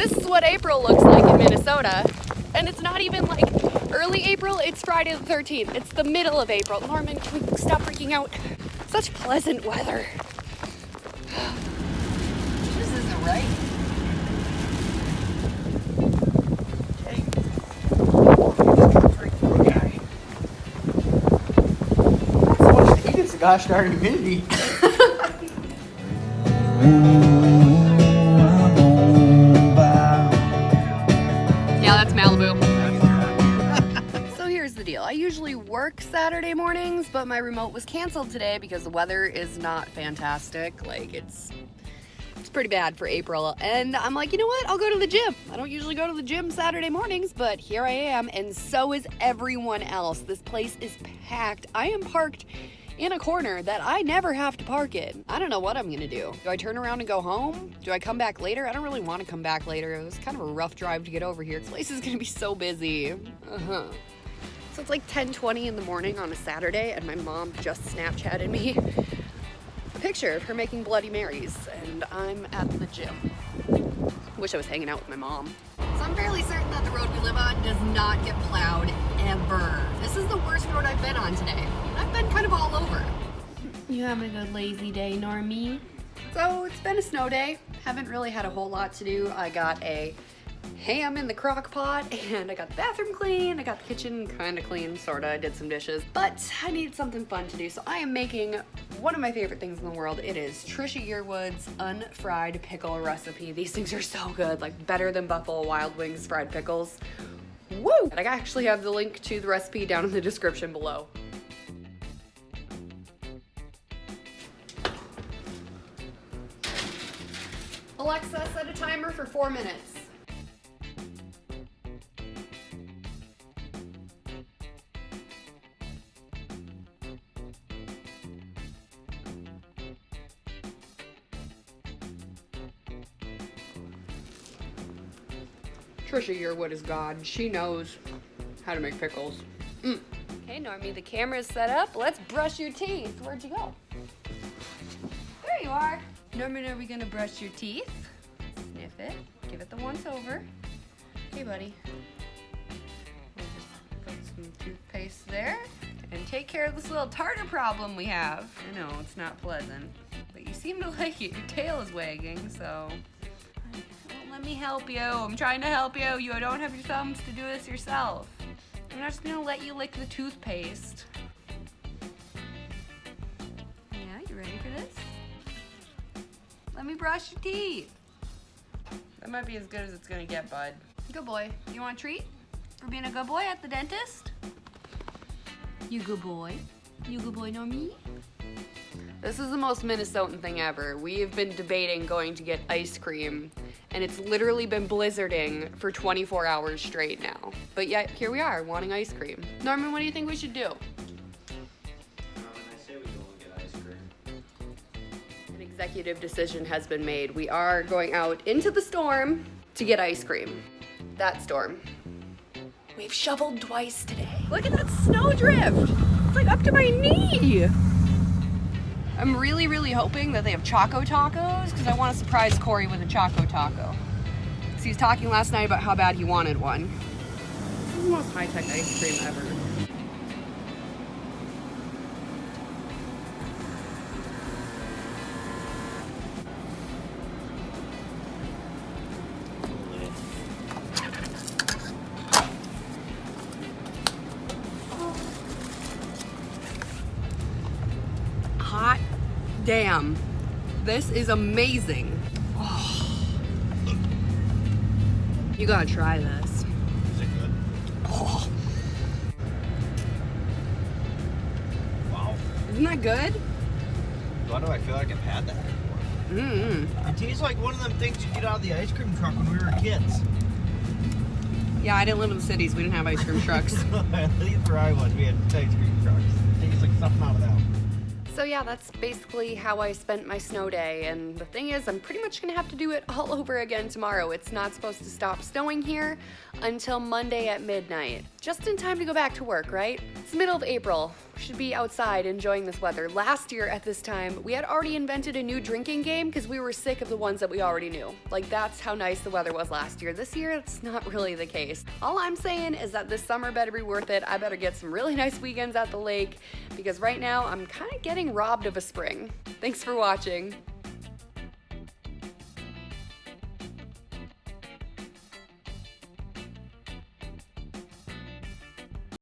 this is what April looks like in Minnesota. And it's not even like early April, it's Friday the 13th. It's the middle of April. Norman, can we stop freaking out? Such pleasant weather. This isn't right. Hey. Not so much to eat, it's a gosh darn humidity. Yeah, that's Malibu. So here's the deal. I usually work Saturday mornings, but my remote was canceled today because the weather is not fantastic. Like it's pretty bad for April. And I'm like, you know what? I'll go to the gym. I don't usually go to the gym Saturday mornings, but here I am, and so is everyone else. This place is packed. I am parked in a corner that I never have to park in. I don't know what I'm gonna do. Do I turn around and go home? Do I come back later? I don't really want to come back later. It was kind of a rough drive to get over here. This place is gonna be so busy. So it's like 10:20 in the morning on a Saturday, and my mom just Snapchatted me a picture of her making Bloody Marys, and I'm at the gym. Wish I was hanging out with my mom. So I'm fairly certain that the road we live on does not get plowed ever. This is the worst road I've been on today. I've been kind of all over. You having a good lazy day, Normie? So it's been a snow day. Haven't really had a whole lot to do. I got a ham in the crock pot, and I got the bathroom clean. I got the kitchen kind of clean, sorta. I did some dishes, but I needed something fun to do, so I am making one of my favorite things in the world. It is Trisha Yearwood's unfried pickle recipe. These things are so good, like better than Buffalo Wild Wings fried pickles. Woo! And I actually have the link to the recipe down in the description below. Alexa, set a timer for 4 minutes. Trisha Yearwood is God. She knows how to make pickles. Okay, Normie, the camera's set up. Let's brush your teeth. Where'd you go? There you are. Normie, are we gonna brush your teeth? Sniff it. Give it the once over. Okay, buddy. We'll just put some toothpaste there and take care of this little tartar problem we have. I know, it's not pleasant, but you seem to like it. Your tail is wagging, so... Let me help you. I'm trying to help you. You don't have your thumbs to do this yourself. I'm not just gonna let you lick the toothpaste. Yeah, you ready for this? Let me brush your teeth. That might be as good as it's gonna get, bud. Good boy. You want a treat for being a good boy at the dentist? You good boy? You good boy, Normie? This is the most Minnesotan thing ever. We have been debating going to get ice cream, and it's literally been blizzarding for 24 hours straight now. But yet, here we are, wanting ice cream. Norman, what do you think we should do? I say we go and get ice cream. An executive decision has been made. We are going out into the storm to get ice cream. That storm. We've shoveled twice today. Look at that snowdrift. It's like up to my knee. I'm really, really hoping that they have Choco Tacos, because I want to surprise Corey with a Choco Taco. So he was talking last night about how bad he wanted one. This is the most high-tech ice cream ever. Hot damn. This is amazing. Oh. You gotta try this. Is it good? Oh. Wow. Isn't that good? Why do I feel like I've had that before? It tastes like one of them things you get out of the ice cream truck when we were kids. Yeah, I didn't live in the cities. We didn't have ice cream trucks. At least where I was, we had ice cream trucks. It tastes like something out of that. So yeah, that's basically how I spent my snow day, and the thing is, I'm pretty much gonna have to do it all over again tomorrow. It's not supposed to stop snowing here until Monday at midnight. Just in time to go back to work, right? It's the middle of April. We should be outside enjoying this weather. Last year at this time, we had already invented a new drinking game because we were sick of the ones that we already knew. Like, that's how nice the weather was last year. This year, it's not really the case. All I'm saying is that this summer better be worth it. I better get some really nice weekends at the lake because right now I'm kind of getting robbed of a spring. Thanks for watching.